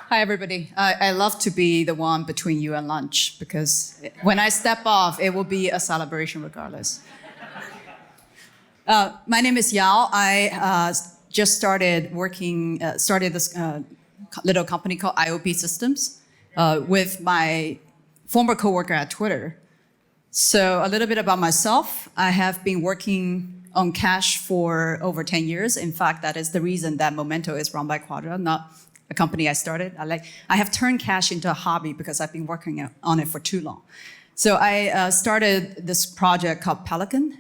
Hi, everybody. I love to be the one between you and lunch because when I step off, it will be a celebration regardless. My name is Yao. I just started working, started this little company called IOP Systems with my former coworker at Twitter. So a little bit about myself. I have been working on cache for over 10 years. In fact, that is the reason that Momento is run by Quadra, not a company I started. I have turned cache into a hobby because I've been working on it for too long. So I started this project called Pelican,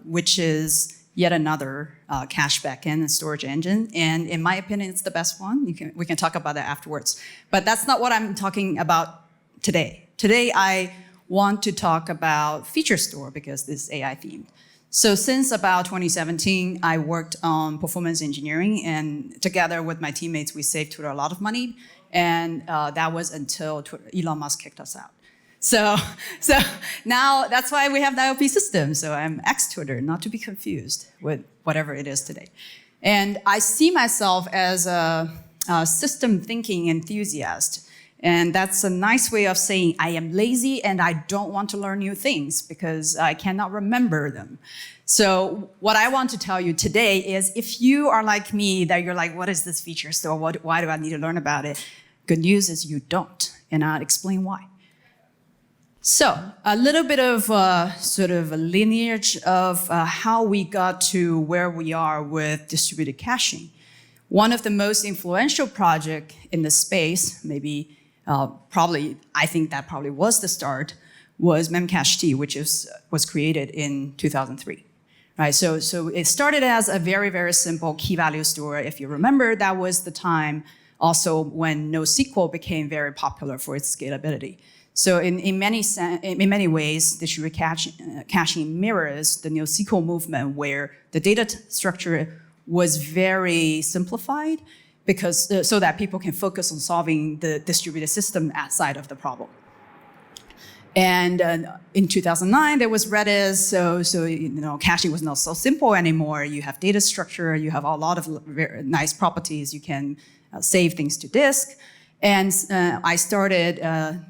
which is yet another cache backend and storage engine. And in my opinion, it's the best one. We can talk about that afterwards. But that's not what I'm talking about today. Today, I want to talk about feature store because this is AI themed. So since about 2017, I worked on performance engineering, and together with my teammates, we saved Twitter a lot of money. And that was until Elon Musk kicked us out. So now that's why we have the IOP system. So I'm ex-Twitter, not to be confused with whatever it is today. And I see myself as a system thinking enthusiast. And that's a nice way of saying I am lazy and I don't want to learn new things because I cannot remember them. So what I want to tell you today is if you are like me, that you're like, what is this feature store? Why do I need to learn about it? Good news is you don't, and I'll explain why. So a little bit of sort of a lineage of how we got to where we are with distributed caching. One of the most influential projects in the space, maybe I think that probably was the start, was Memcached, which was created in 2003. Right, so it started as a very, very simple key value store. If you remember, that was the time also when NoSQL became very popular for its scalability. So in many ways, distributed caching mirrors the NoSQL movement where the data structure was very simplified because so that people can focus on solving the distributed system side of the problem. And in 2009, there was Redis, so caching was not so simple anymore. You have data structure, you have a lot of very nice properties. You can save things to disk. And I started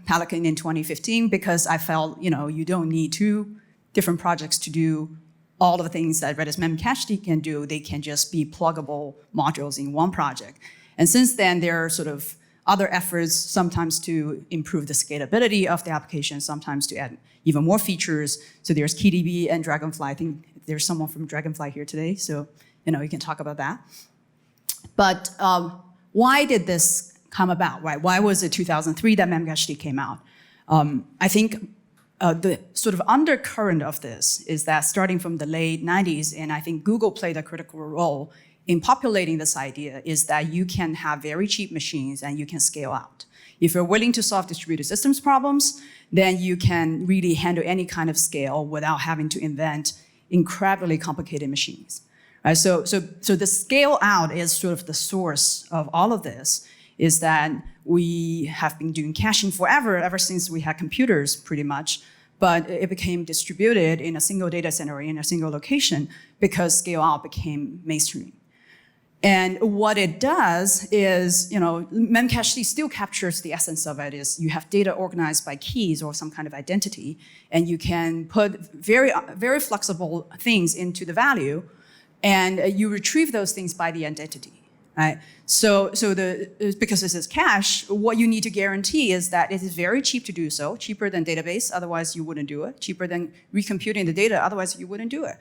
Pelican in 2015 because I felt you don't need two different projects to do all of the things that Redis Memcached can do. They can just be pluggable modules in one project. And since then, there are sort of other efforts, sometimes to improve the scalability of the application, sometimes to add even more features. So there's KeyDB and Dragonfly. I think there's someone from Dragonfly here today, so you can talk about that. But why did this come about, right? Why was it 2003 that Memcached came out? I think the sort of undercurrent of this is that starting from the late 90s, and I think Google played a critical role in populating this idea, is that you can have very cheap machines and you can scale out. If you're willing to solve distributed systems problems, then you can really handle any kind of scale without having to invent incredibly complicated machines. Right? So the scale out is sort of the source of all of this, is that we have been doing caching forever, ever since we had computers pretty much, but it became distributed in a single data center in a single location because scale out became mainstream. And what it does is, Memcached still captures the essence of it, is you have data organized by keys or some kind of identity, and you can put very, very flexible things into the value, and you retrieve those things by the identity, right? So because this is cache, what you need to guarantee is that it is very cheap to do so, cheaper than database, otherwise you wouldn't do it, cheaper than recomputing the data, otherwise you wouldn't do it.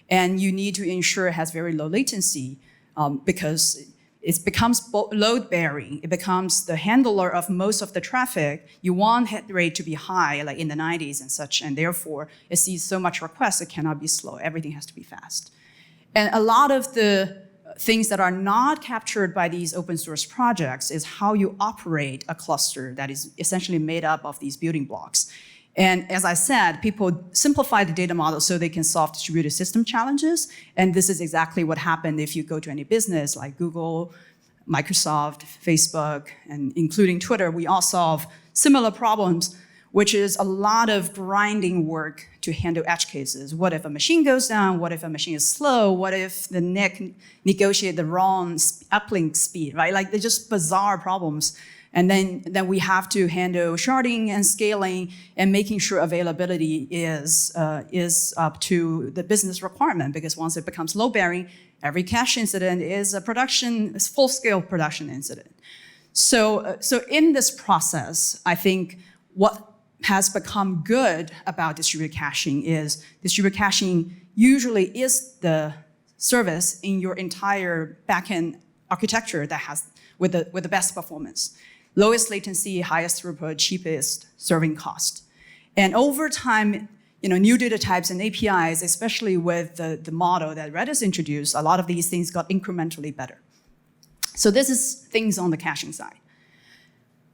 And you need to ensure it has very low latency, because it becomes load bearing. It becomes the handler of most of the traffic. You want hit rate to be high, like in the 90s and such, and therefore it sees so much requests, it cannot be slow. Everything has to be fast. And a lot of the things that are not captured by these open source projects is how you operate a cluster that is essentially made up of these building blocks. And as I said, people simplify the data model so they can solve distributed system challenges. And this is exactly what happened if you go to any business like Google, Microsoft, Facebook, and including Twitter. We all solve similar problems, which is a lot of grinding work to handle edge cases. What if a machine goes down? What if a machine is slow? What if the NIC negotiate the wrong uplink speed, right? Like they're just bizarre problems. And then we have to handle sharding and scaling and making sure availability is up to the business requirement, because once it becomes load-bearing, every cache incident is a full-scale production incident. So in this process, I think what has become good about distributed caching is distributed caching usually is the service in your entire backend architecture that has with the best performance, lowest latency, highest throughput, cheapest serving cost. And over time, new data types and APIs, especially with the model that Redis introduced, a lot of these things got incrementally better. So this is things on the caching side.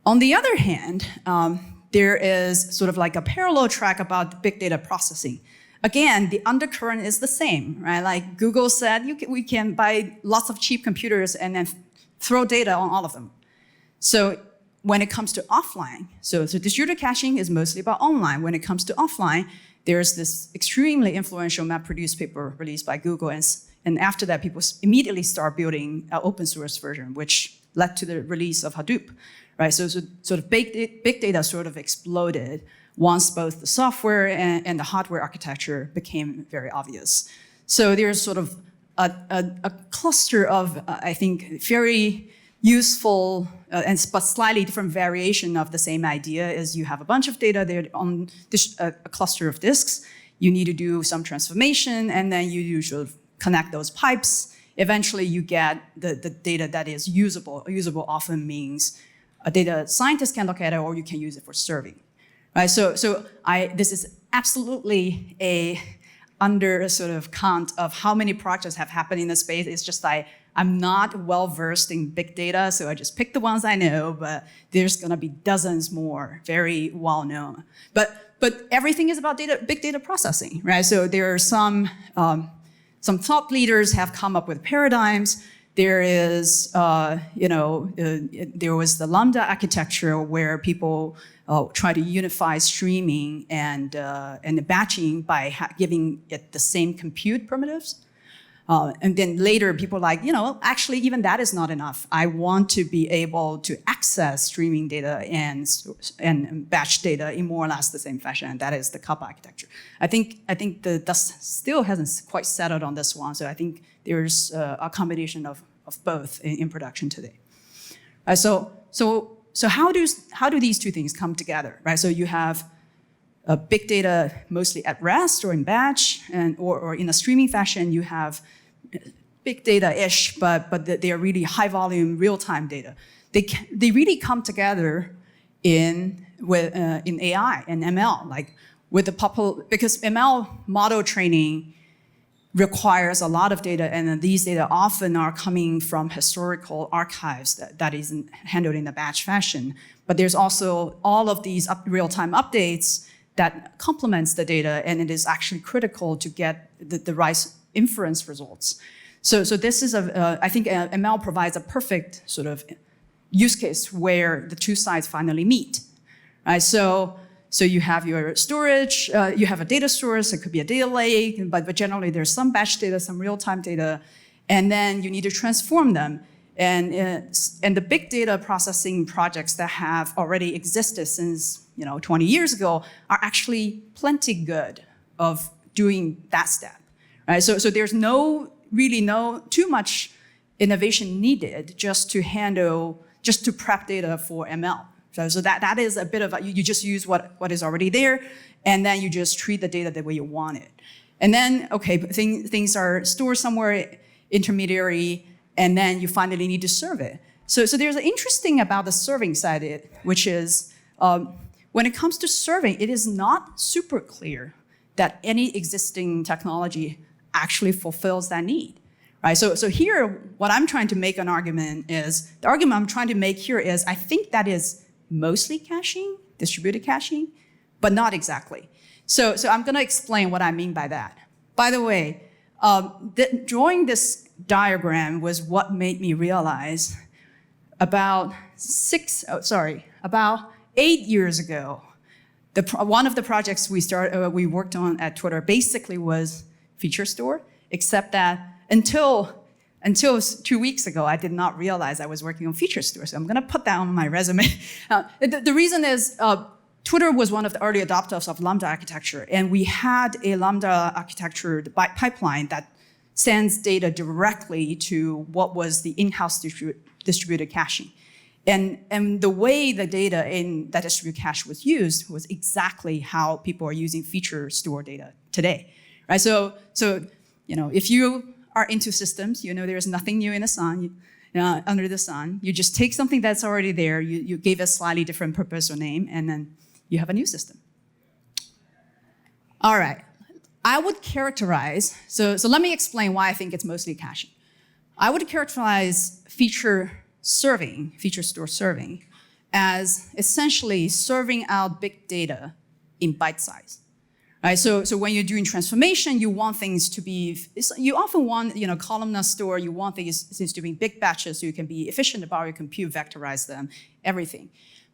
On the other hand, there is sort of like a parallel track about big data processing. Again, the undercurrent is the same, right? Like Google said, we can buy lots of cheap computers and then throw data on all of them. So when it comes to offline, so distributed caching is mostly about online. When it comes to offline, there's this extremely influential MapReduce paper released by Google, and after that, people immediately start building an open source version, which led to the release of Hadoop, right? So sort of big data sort of exploded once both the software and the hardware architecture became very obvious. So there's sort of a cluster of, I think, very useful but slightly different variation of the same idea is you have a bunch of data there on a cluster of disks. You need to do some transformation, and then you sort of connect those pipes. Eventually, you get the data that is usable. Usable often means a data scientist can look at it, or you can use it for serving. Right? So this is absolutely a under sort of count of how many projects have happened in the space. It's just I'm not well versed in big data, so I just pick the ones I know, but there's gonna be dozens more very well known. But everything is about big data processing, right? So there are some thought leaders have come up with paradigms. There is, there was the Lambda architecture where people try to unify streaming and the batching by giving it the same compute primitives. And then later people are like, actually even that is not enough. I want to be able to access streaming data and batch data in more or less the same fashion, and that is the cup architecture. I think the dust still hasn't quite settled on this one, so I think there's a combination of both in production today. So how do these two things come together, right? So you have big data mostly at rest or in batch, or in a streaming fashion. You have big data-ish, but they are really high volume, real-time data. They really come together in AI and ML, like with because ML model training requires a lot of data, and these data often are coming from historical archives that isn't handled in a batch fashion. But there's also all of these real-time updates that complements the data, and it is actually critical to get the right inference results. So this is I think ML provides a perfect sort of use case where the two sides finally meet, right? So you have your storage, you have a data source, it could be a data lake, but generally there's some batch data, some real-time data, and then you need to transform them. And the big data processing projects that have already existed since 20 years ago are actually plenty good of doing that step, right? So there's really no too much innovation needed just to prep data for ML. So that is a bit of you just use what is already there, and then you just treat the data the way you want it. And then, okay, things are stored somewhere intermediary, and then you finally need to serve it. So there's an interesting about the serving side, which is when it comes to serving, it is not super clear that any existing technology actually fulfills that need. Right? So here, what I'm trying to make an argument is, the argument I'm trying to make here is, I think that is mostly caching, distributed caching, but not exactly. So I'm gonna explain what I mean by that. By the way, drawing this diagram was what made me realize about 8 years ago, one of the projects we worked on at Twitter basically was feature store, except that until until 2 weeks ago, I did not realize I was working on feature store. So I'm going to put that on my resume. The reason is Twitter was one of the early adopters of Lambda architecture. And we had a Lambda architecture pipeline that sends data directly to what was the in-house distributed caching. And the way the data in that distributed cache was used was exactly how people are using feature store data today, right? So if you are into systems, there's nothing new in the sun, under the sun. You just take something that's already there, you give it a slightly different purpose or name, and then you have a new system. All right, I would characterize, so let me explain why I think it's mostly caching. I would characterize feature store serving, as essentially serving out big data in bite size. Right? So when you're doing transformation, you want things to be, you often want, columnar store, you want things to be in big batches so you can be efficient about your compute, vectorize them, everything.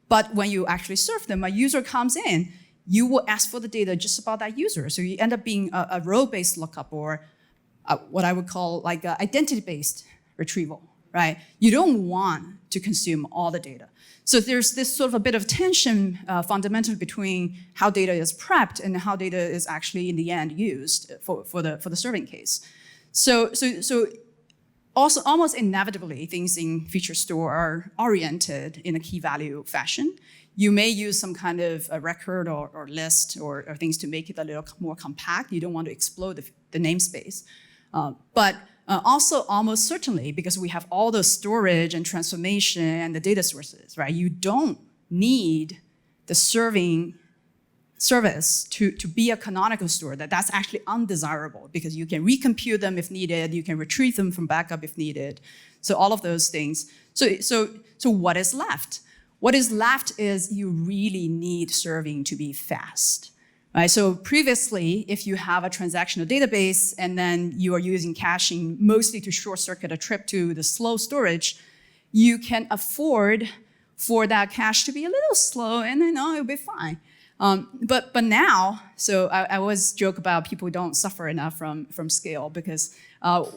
But when you actually serve them, a user comes in, you will ask for the data just about that user. So you end up being a row-based lookup or what I would call like identity-based retrieval, right? You don't want to consume all the data. So there's this sort of a bit of tension fundamentally between how data is prepped and how data is actually in the end used for the serving case. So also almost inevitably things in feature store are oriented in a key value fashion. You may use some kind of a record or list or things to make it a little more compact. You don't want to explode the namespace. But also almost certainly, because we have all the storage and transformation and the data sources, right? You don't need the serving service to be a canonical store. That's actually undesirable because you can recompute them if needed, you can retrieve them from backup if needed. So all of those things. So what is left? What is left is you really need serving to be fast. Right, so previously, if you have a transactional database and then you are using caching mostly to short circuit a trip to the slow storage, you can afford for that cache to be a little slow and then it'll be fine. But now, so I always joke about people don't suffer enough from scale because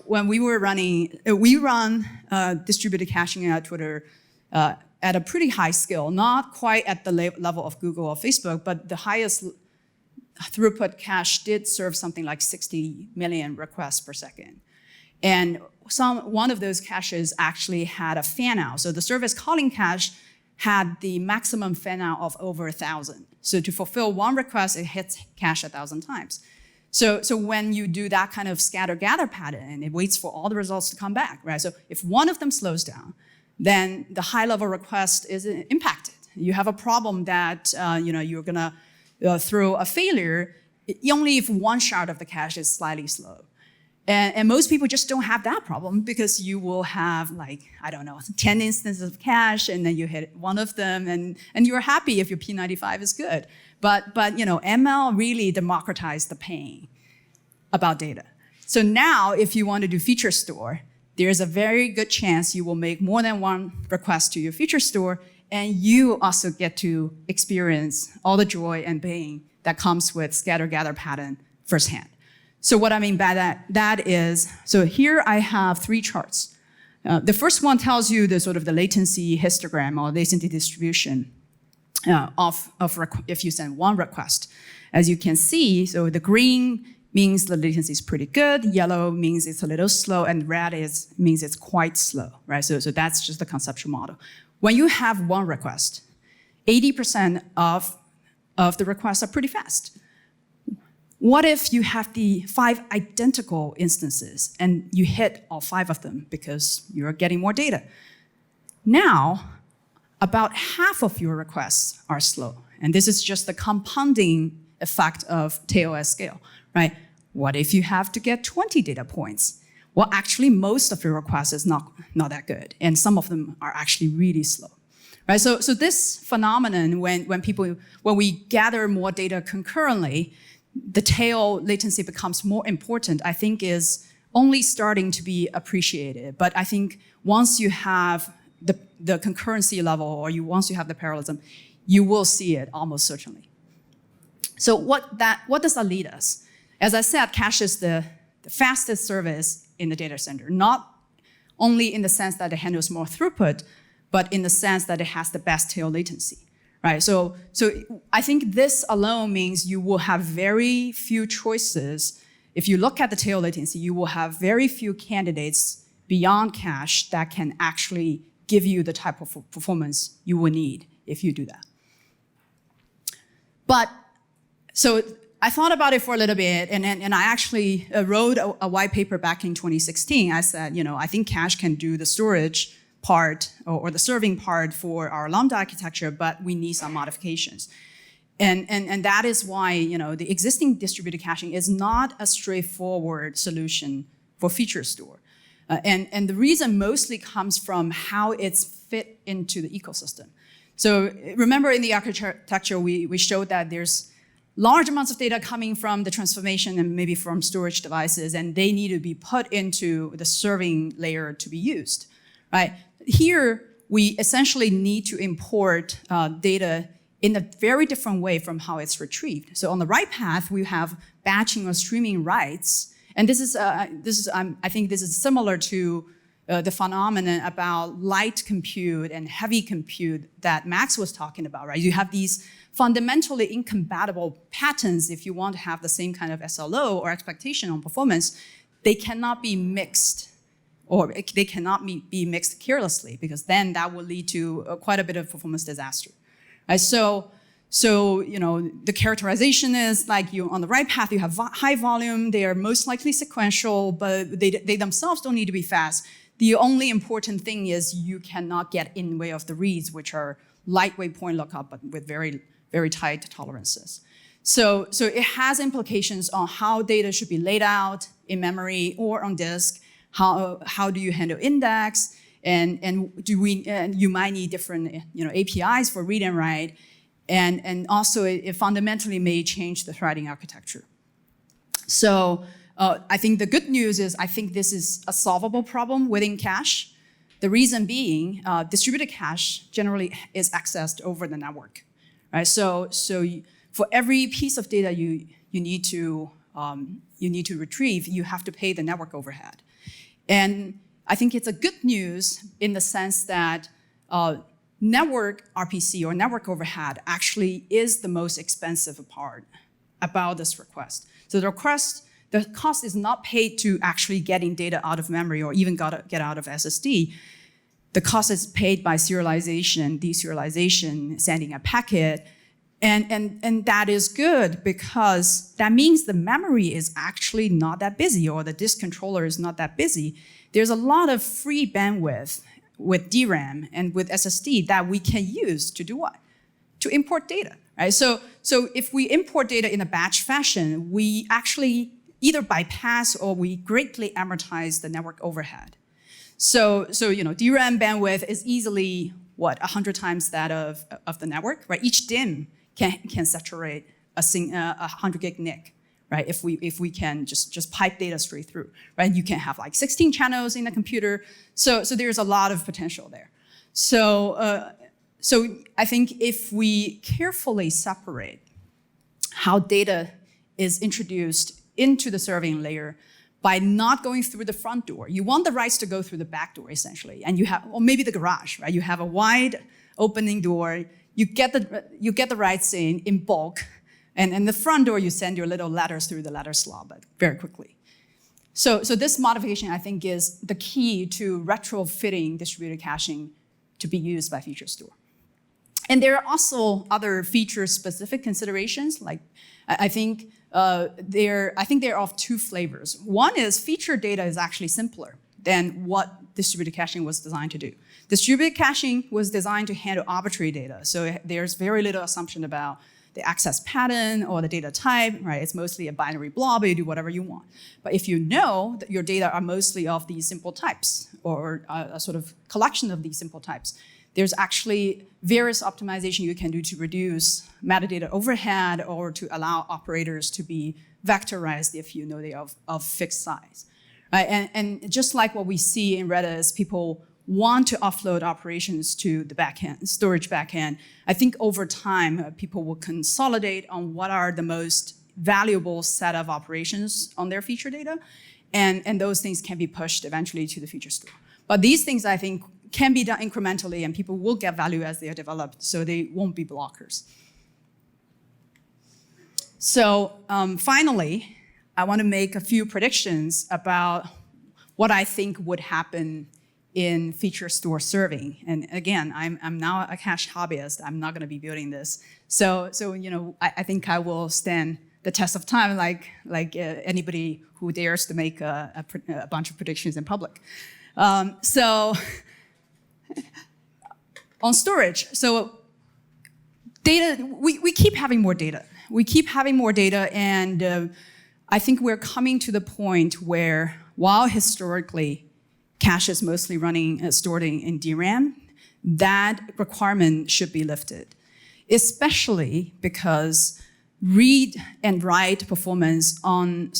when we were running, we run distributed caching at Twitter at a pretty high scale, not quite at the level of Google or Facebook, but the highest throughput cache did serve something like 60 million requests per second. And one of those caches actually had a fan out. So the service calling cache had the maximum fan out of over 1,000. So to fulfill one request, it hits cache 1,000 times. So when you do that kind of scatter-gather pattern, it waits for all the results to come back, right? So if one of them slows down, then the high-level request is impacted. You have a problem that you're gonna through a failure, only if one shard of the cache is slightly slow. And most people just don't have that problem because you will have 10 instances of cache and then you hit one of them and you're happy if your P95 is good. But ML really democratized the pain about data. So now if you want to do feature store, there's a very good chance you will make more than one request to your feature store, and you also get to experience all the joy and pain that comes with scatter-gather pattern firsthand. So what I mean by that is, so here I have 3 charts. The first one tells you the sort of the latency histogram or latency distribution if you send one request. As you can see, so the green means the latency is pretty good, yellow means it's a little slow, and red means it's quite slow, right? So that's just the conceptual model. When you have one request, 80% of the requests are pretty fast. What if you have the 5 identical instances and you hit all 5 of them because you're getting more data? Now, about half of your requests are slow. And this is just the compounding effect of TOS scale, right? What if you have to get 20 data points? Well, actually, most of your requests is not that good. And some of them are actually really slow. Right? So this phenomenon, when we gather more data concurrently, the tail latency becomes more important, I think is only starting to be appreciated. But I think once you have the concurrency level or once you have the parallelism, you will see it almost certainly. So what does that lead us? As I said, cache is the fastest service in the data center. Not only in the sense that it handles more throughput, but in the sense that it has the best tail latency, right? So I think this alone means you will have very few choices. If you look at the tail latency, you will have very few candidates beyond cache that can actually give you the type of performance you will need if you do that. But, so I thought about it for a little bit, and I actually wrote a white paper back in 2016. I said, I think cache can do the storage part or the serving part for our Lambda architecture, but we need some modifications. And that is why, the existing distributed caching is not a straightforward solution for feature store. And the reason mostly comes from how it's fit into the ecosystem. So remember in the architecture, we showed that there's large amounts of data coming from the transformation and maybe from storage devices, and they need to be put into the serving layer to be used, right? Here, we essentially need to import data in a very different way from how it's retrieved. So on the write path, we have batching or streaming writes, and I think this is similar to the phenomenon about light compute and heavy compute that Max was talking about, right? You have these fundamentally incompatible patterns if you want to have the same kind of SLO or expectation on performance. They cannot be mixed, or they cannot be mixed carelessly, because then that will lead to quite a bit of performance disaster. Right? So the characterization is like on the right path, you have high volume, they are most likely sequential, but they themselves don't need to be fast. The only important thing is you cannot get in the way of the reads, which are lightweight point lookup, but with very, very tight tolerances. So it has implications on how data should be laid out in memory or on disk. How do you handle index? And you might need different APIs for read and write. And also it fundamentally may change the threading architecture. So I think the good news is I think this is a solvable problem within cache. The reason being, distributed cache generally is accessed over the network, right? So for every piece of data you need to retrieve, you have to pay the network overhead. And I think it's a good news in the sense that network RPC or network overhead actually is the most expensive part about this request. So the cost is not paid to actually getting data out of memory or even get out of SSD. The cost is paid by serialization, deserialization, sending a packet. And that is good because that means the memory is actually not that busy, or the disk controller is not that busy. There's a lot of free bandwidth with DRAM and with SSD that we can use to do what? To import data, right? So if we import data in a batch fashion, we actually either bypass or we greatly amortize the network overhead. So DRAM bandwidth is easily, 100 times that of the network, right? Each DIMM can saturate a 100 gig NIC, right? If we can just pipe data straight through, right? You can have like 16 channels in the computer. So there's a lot of potential there. So I think if we carefully separate how data is introduced into the serving layer by not going through the front door. You want the writes to go through the back door, essentially, and or maybe the garage, right? You have a wide opening door. You get the writes in bulk, and the front door you send your little letters through the letter slot, but very quickly. So this modification, I think, is the key to retrofitting distributed caching to be used by feature store. And there are also other feature-specific considerations. Like I think they're of two flavors. One is feature data is actually simpler than what distributed caching was designed to do. Distributed caching was designed to handle arbitrary data, so there's very little assumption about the access pattern or the data type, right? It's mostly a binary blob, you do whatever you want. But if you know that your data are mostly of these simple types, or a sort of collection of these simple types, there's actually various optimization you can do to reduce metadata overhead or to allow operators to be vectorized if you know they are of fixed size. Right? And just like what we see in Redis, people want to offload operations to the backend, storage backend. I think over time, people will consolidate on what are the most valuable set of operations on their feature data, and those things can be pushed eventually to the feature store. But these things, I think, can be done incrementally, and people will get value as they are developed, so they won't be blockers. So finally, I want to make a few predictions about what I think would happen in feature store serving. And again, I'm now a cache hobbyist. I'm not going to be building this. So I think I will stand the test of time like anybody who dares to make a bunch of predictions in public. So on storage, so data, we keep having more data. We keep having more data, and I think we're coming to the point where, while historically cache is mostly running, stored in DRAM, that requirement should be lifted, especially because read and write performance on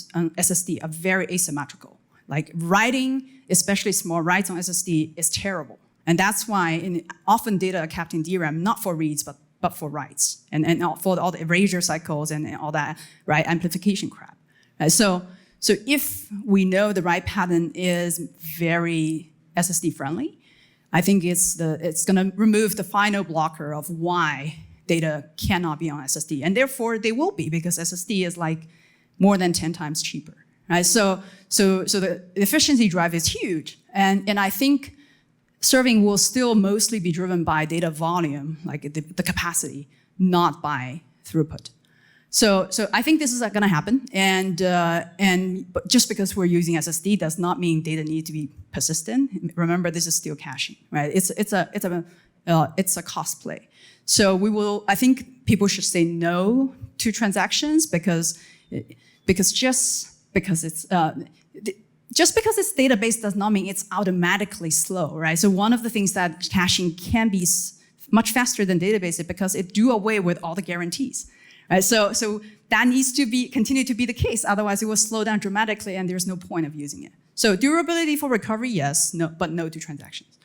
SSD are very asymmetrical. Like writing, especially small writes on SSD, is terrible. And that's why often data are kept in DRAM, not for reads, but for writes, and for all the erasure cycles and all that, right, amplification crap. So if we know the write pattern is very SSD friendly, I think it's going to remove the final blocker of why data cannot be on SSD, and therefore they will be, because SSD is like more than 10 times cheaper. Right? So the efficiency drive is huge, and I think serving will still mostly be driven by data volume, like the capacity, not by throughput. So I think this is going to happen, but just because we're using SSD does not mean data needs to be persistent. Remember, this is still caching, right? It's a cost play. So I think people should say no to transactions because just because it's database does not mean it's automatically slow, right? So one of the things that caching can be much faster than database is because it do away with all the guarantees. Right, so that needs to continue to be the case. Otherwise, it will slow down dramatically, and there's no point of using it. So durability for recovery, yes, no, but no to transactions.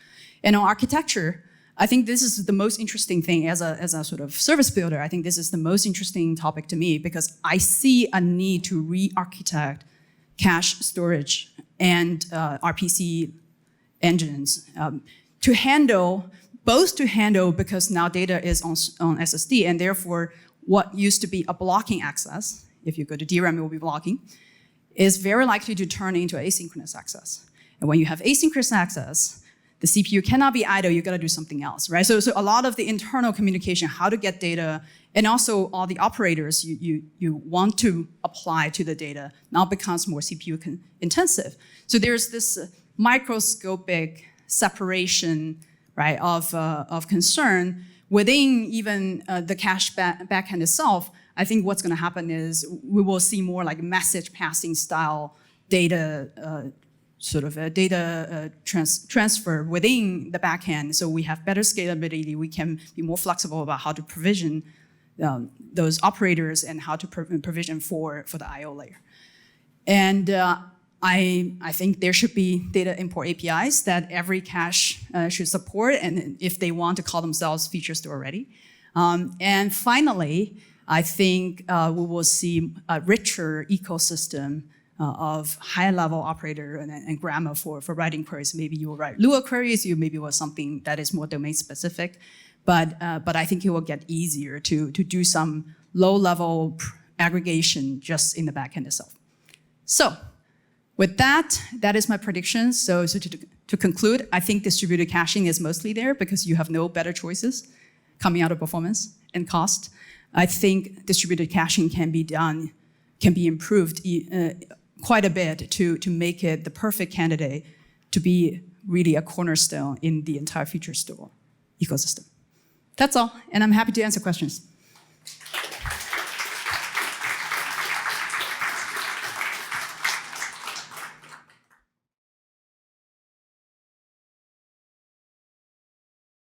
And on architecture, I think this is the most interesting thing as a sort of service builder. I think this is the most interesting topic to me, because I see a need to re-architect cache storage and RPC engines to handle because now data is on SSD, and therefore what used to be a blocking access, if you go to DRAM, it will be blocking, is very likely to turn into asynchronous access. And when you have asynchronous access, the CPU cannot be idle, you gotta do something else, right? So a lot of the internal communication, how to get data, and also all the operators you want to apply to the data now becomes more CPU intensive. So there's this microscopic separation, right, of concern within even the cache backend itself. I think what's going to happen is we will see more like message passing style data, transfer within the backend. So we have better scalability. We can be more flexible about how to provision those operators and how to provision for the I/O layer. And I think there should be data import APIs that every cache should support, and if they want to call themselves feature store ready. And finally, I think we will see a richer ecosystem of high-level operator and grammar for writing queries. Maybe you will write Lua queries, you maybe will something that is more domain-specific, but I think it will get easier to do some low-level aggregation just in the backend itself. So, with that is my prediction. So to conclude, I think distributed caching is mostly there because you have no better choices coming out of performance and cost. I think distributed caching can be improved quite a bit to make it the perfect candidate to be really a cornerstone in the entire feature store ecosystem. That's all, and I'm happy to answer questions.